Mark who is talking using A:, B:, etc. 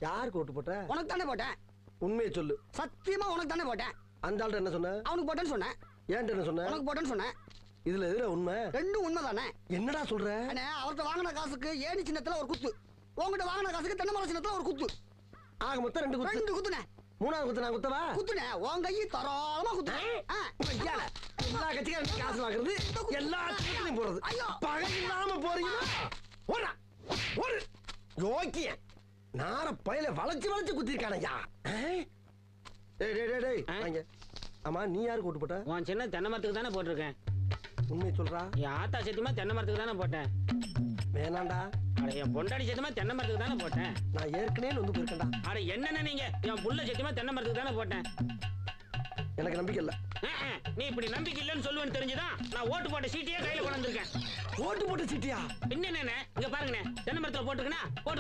A: யாருக்கு ஓட்டு போட்ட?
B: உனக்கு தானே போட்டேன்.
A: உண்மையை சொல்லு.
B: சத்தியமா உனக்கு தானே போட்டேன்.
A: அந்த ஆள்கிட்ட என்ன சொன்ன?
B: அவனுக்கு போட்டேன்னு சொன்னேன்.
A: ஏன்ட்ட என்ன சொன்ன?
B: உனக்கு போட்டேன்னு சொன்னேன்.
A: இதுல எதுல உண்மை?
B: ரெண்டும் உண்மைதானே.
A: என்னடா சொல்ற?
B: அண்ணே, அவர்கிட்ட வாங்கின காசுக்கு ஏணி சின்னத்துல ஒரு குத்து, உங்ககிட்ட வாங்கின காசுக்கு தென்னை மரம் சின்னத்துல ஒரு குத்து.
A: ஆக மொத்தம் 2 குத்து.
B: 2 குத்துனே.
A: மூணாவது குத்து நான் குத்தவா?
B: குத்துனே, உன் கையை தாராளமா குத்துனேன்.
A: எல்லா கட்சிக்காரும் காசு வாங்குறது, எல்லா கட்சியிலும் போறது.
B: ஐயோ,
A: பகை இல்லாம போறீங்களா? ஓடா ஒரு யோக்கிய நார பயில வளைச்சு வளைச்சு குத்திருக்கானயா. டேய் டேய் டேய் டேய் வாங்க. ஆமா, நீ யாருக்கு ஓட்டு போட்ட?
C: உன் சின்ன தென்னை மரத்துக்கு தானே போட்டிருக்கேன்.
A: உண்மையை சொல்றா?
C: என் ஆத்தா சத்தியமா தென்னை மரத்துக்கு தானே போட்டேன்.
A: வேணாண்டா.
C: அட என் பொண்டாடி சத்தியமா தென்னை மரத்துக்கு தானே போட்டேன்.
A: நான் ஏற்கனவே வந்து போயிருக்கேன்டா.
C: அட என்னென்ன நீங்க, என் புள்ள சத்தியமா தென்னை மரத்துக்கு தானே போட்டேன்.
A: எனக்கு நம்பிக்கை இல்ல.
C: நீ இப்படி நம்பிக்கை இல்லைன்னு சொல்லுவேன்னு தெரிஞ்சுதான் நான் ஓட்டு போட்ட சீட்டையே கையில கொண்டு வந்திருக்கேன்.
A: ஓட்டு போட்ட சீட்டியா?
C: பின்ன என்ன, இங்க பாருங்கண்ணே, தென்னை மரத்துல போட்டுருக்கேன்னா